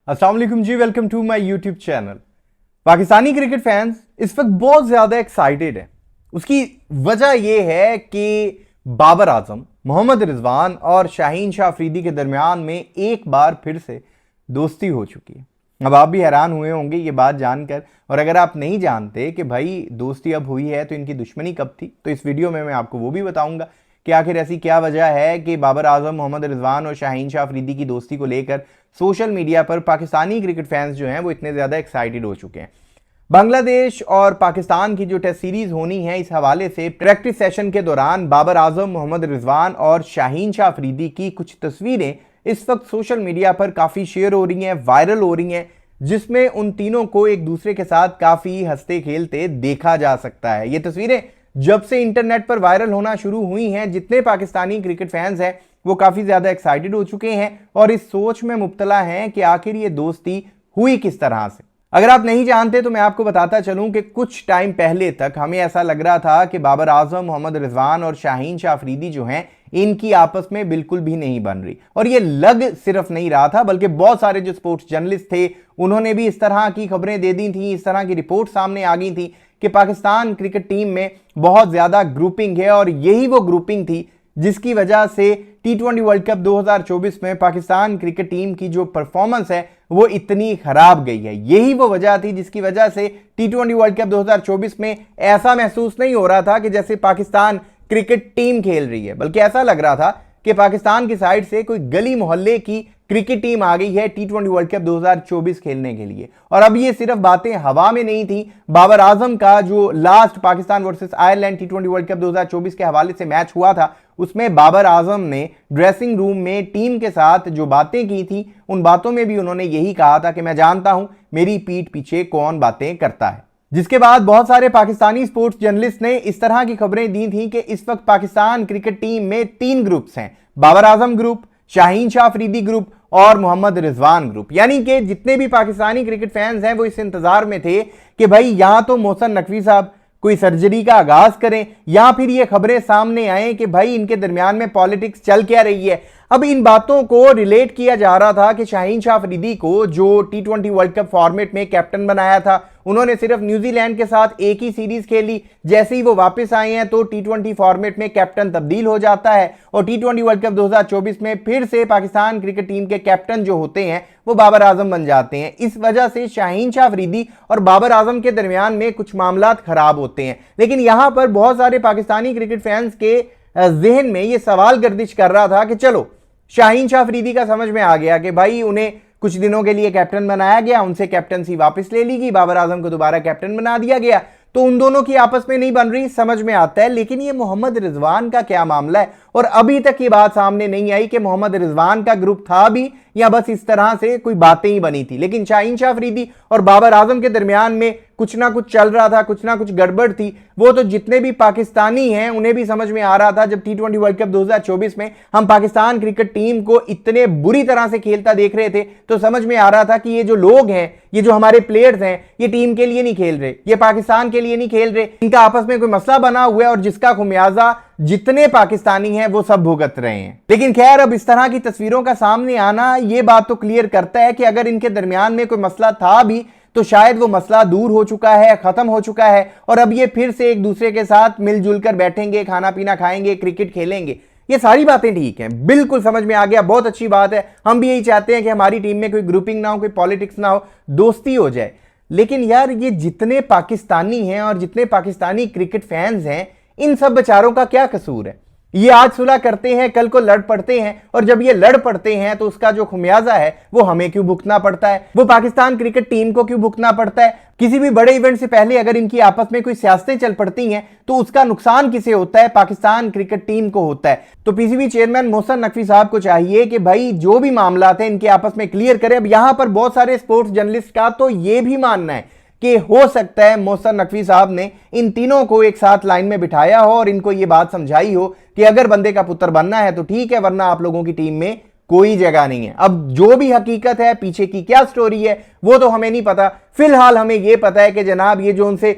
अस्सलाम वालेकुम जी, welcome to my YouTube channel. Pakistani cricket fans इस वक्त बहुत ज़्यादा एक्साइटेड हैं। उसकी वजह यह है कि बाबर आजम, मोहम्मद रिजवान और शाहीन शाह अफरीदी के दरमियान में एक बार फिर से दोस्ती हो चुकी है। अब आप भी हैरान हुए होंगे ये बात जानकर, और अगर आप नहीं जानते कि भाई दोस्ती अब हुई है तो इनकी दुश्मनी कब थी, तो इस वीडियो में मैं आपको वो भी बताऊंगा कि आखिर ऐसी क्या वजह है कि बाबर आजम, मोहम्मद रिजवान और शाहीन शाह अफरीदी की दोस्ती को लेकर सोशल मीडिया पर पाकिस्तानी क्रिकेट फैंस जो हैं वो इतने ज़्यादा एक्साइटेड हो चुके हैं। बांग्लादेश और पाकिस्तान की जो टेस्ट सीरीज होनी है, इस हवाले से प्रैक्टिस सेशन के दौरान बाबर आजम, मोहम्मद रिजवान और शाहीन शाह अफरीदी की कुछ तस्वीरें इस वक्त सोशल मीडिया पर काफ़ी शेयर हो रही हैं, वायरल हो रही हैं, जिसमें उन तीनों को एक दूसरे के साथ काफ़ी हंसते खेलते देखा जा सकता है। ये तस्वीरें जब से इंटरनेट पर वायरल होना शुरू हुई हैं, जितने पाकिस्तानी क्रिकेट फैंस हैं वो काफ़ी ज़्यादा एक्साइटेड हो चुके हैं और इस सोच में मुब्तला हैं कि आखिर ये दोस्ती हुई किस तरह से। अगर आप नहीं जानते तो मैं आपको बताता चलूं कि कुछ टाइम पहले तक हमें ऐसा लग रहा था कि बाबर आजम, मोहम्मद रिजवान और शाहीन शाह अफरीदी जो हैं इनकी आपस में बिल्कुल भी नहीं बन रही। और ये लग सिर्फ नहीं रहा था, बल्कि बहुत सारे जो स्पोर्ट्स जर्नलिस्ट थे उन्होंने भी इस तरह की खबरें दे दी थी, इस तरह की रिपोर्ट सामने आ गई थी कि पाकिस्तान क्रिकेट टीम में बहुत ज़्यादा ग्रुपिंग है और यही वो ग्रुपिंग थी जिसकी वजह से T20 वर्ल्ड कप 2024 में पाकिस्तान क्रिकेट टीम की जो परफॉर्मेंस है वो इतनी खराब गई है। यही वो वजह थी जिसकी वजह से T20 वर्ल्ड कप 2024 में ऐसा महसूस नहीं हो रहा था कि जैसे पाकिस्तान क्रिकेट टीम खेल रही है, बल्कि ऐसा लग रहा था कि पाकिस्तान की साइड से कोई गली मोहल्ले की क्रिकेट टीम आ गई है T20 वर्ल्ड कप 2024 खेलने के लिए। और अब ये सिर्फ बातें हवा में नहीं थी। बाबर आजम का जो last Pakistan versus Ireland T20 world cup 2024 के हवाले से मैच हुआ था, उसमें बाबर आजम ने ड्रेसिंग रूम में टीम के साथ जो बातें की थी, उन बातों में भी उन्होंने यही कहा था कि मैं जानता हूं मेरी पीठ पीछे कौन बातें करता है। जिसके बाद बहुत सारे पाकिस्तानी स्पोर्ट्स जर्नलिस्ट ने इस तरह की खबरें दी थी कि इस वक्त पाकिस्तान क्रिकेट टीम में 3 ग्रुप्स हैं, बाबर आजम ग्रुप, शाहीन शाह अफरीदी ग्रुप और मोहम्मद रिजवान ग्रुप। यानी कि जितने भी पाकिस्तानी क्रिकेट फैंस हैं वो इस इंतजार में थे कि भाई यहां तो मोहसिन नकवी साहब कोई सर्जरी का आगाज करें या फिर ये खबरें सामने आए कि भाई इनके दरमियान में पॉलिटिक्स चल क्या रही है। अब इन बातों को रिलेट किया जा रहा था कि शाहीन शाह अफरीदी को जो T20 वर्ल्ड कप फॉर्मेट में कैप्टन बनाया था, उन्होंने सिर्फ न्यूजीलैंड के साथ एक ही सीरीज खेली। जैसे ही वो वापस आए हैं तो T20 फॉर्मेट में कैप्टन तब्दील हो जाता है और T20 वर्ल्ड कप 2024 में फिर से पाकिस्तान क्रिकेट टीम के कैप्टन जो होते हैं वो बाबर आजम बन जाते हैं। इस वजह से शाहीन शाह अफरीदी और बाबर आजम के दरमियान में कुछ मामलात खराब होते हैं। लेकिन यहां पर बहुत सारे पाकिस्तानी क्रिकेट फैंस के जहन में ये सवाल गर्दिश कर रहा था कि चलो शाहीन शाह अफरीदी का समझ में आ गया कि भाई उन्हें कुछ दिनों के लिए कैप्टन बनाया गया, उनसे कैप्टनसी वापस ले ली गई, बाबर आजम को दोबारा कैप्टन बना दिया गया, तो उन दोनों की आपस में नहीं बन रही, समझ में आता है। लेकिन ये मोहम्मद रिजवान का क्या मामला है? और अभी तक ये बात सामने नहीं आई कि मोहम्मद रिजवान का ग्रुप था भी या बस इस तरह से कोई बातें ही बनी थी। लेकिन शाहीन शाह अफरीदी और बाबर आजम के दरमियान में कुछ ना कुछ चल रहा था, कुछ ना कुछ गड़बड़ थी। वो तो जितने भी पाकिस्तानी हैं उन्हें भी समझ में आ रहा था। जब T20 वर्ल्ड कप 2024 में हम पाकिस्तान क्रिकेट टीम को इतने बुरी तरह से खेलता देख रहे थे तो समझ में आ रहा था कि ये जो लोग हैं, ये जो हमारे प्लेयर्स हैं, ये टीम के लिए नहीं खेल रहे, ये पाकिस्तान के लिए नहीं खेल रहे, इनका आपस में कोई मसला बना हुआ है और जिसका खुमियाजा जितने पाकिस्तानी हैं वो सब भुगत रहे हैं। लेकिन खैर, अब इस तरह की तस्वीरों का सामने आना ये बात तो क्लियर करता है कि अगर इनके दरमियान में कोई मसला था भी तो शायद वो मसला दूर हो चुका है, खत्म हो चुका है और अब ये फिर से एक दूसरे के साथ मिलजुल कर बैठेंगे, खाना पीना खाएंगे, क्रिकेट खेलेंगे। ये सारी बातें ठीक हैं, बिल्कुल समझ में आ गया, बहुत अच्छी बात है। हम भी यही चाहते हैं कि हमारी टीम में कोई ग्रुपिंग ना हो, कोई पॉलिटिक्स ना हो, दोस्ती हो जाए। लेकिन यार, ये जितने पाकिस्तानी हैं और जितने पाकिस्तानी क्रिकेट फैंस हैं, इन सब बेचारों का क्या कसूर है? ये आज सुलह करते हैं, कल को लड़ पड़ते हैं और जब ये लड़ पड़ते हैं तो उसका जो खुमियाजा है वो हमें क्यों भुगतना पड़ता है? वो पाकिस्तान क्रिकेट टीम को क्यों भुगतना पड़ता है? किसी भी बड़े इवेंट से पहले अगर इनकी आपस में कोई सियासतें चल पड़ती हैं तो उसका नुकसान किसे होता है? पाकिस्तान क्रिकेट टीम को होता है। तो पीसीबी चेयरमैन मोहसिन नकवी साहब को चाहिए कि भाई जो भी मामला है इनके आपस में क्लियर करें। अब यहां पर बहुत सारे स्पोर्ट्स जर्नलिस्ट का तो ये भी मानना है कि हो सकता है मोहसिन नकवी साहब ने इन तीनों को एक साथ लाइन में बिठाया हो और इनको ये बात समझाई हो कि अगर बंदे का पुत्र बनना है तो ठीक है, वरना आप लोगों की टीम में कोई जगह नहीं है। अब जो भी हकीकत है, पीछे की क्या स्टोरी है, वो तो हमें नहीं पता। फिलहाल हमें ये पता है कि जनाब ये जो उनसे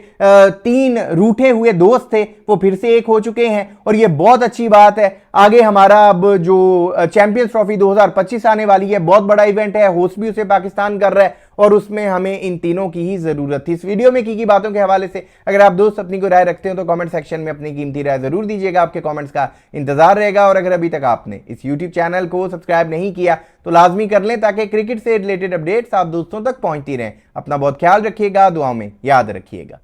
3 रूठे हुए दोस्त थे वो फिर से एक हो चुके हैं और ये बहुत अच्छी बात है। आगे हमारा अब जो चैंपियंस ट्रॉफी 2025 आने वाली है, बहुत बड़ा इवेंट है, होस्ट भी उसे पाकिस्तान कर रहा है और उसमें हमें इन तीनों की ही जरूरत थी। इस वीडियो में की बातों के हवाले से अगर आप दोस्त अपनी को राय रखते हो तो कमेंट सेक्शन में अपनी कीमती राय जरूर दीजिएगा। आपके कमेंट्स का इंतजार रहेगा और अगर अभी तक आपने इस यूट्यूब चैनल को सब्सक्राइब नहीं किया तो लाजमी कर लें ताकि क्रिकेट से रिलेटेड अपडेट्स आप दोस्तों तक पहुंचती रहें। अपना बहुत ख्याल रखिएगा, दुआओं में याद रखिएगा।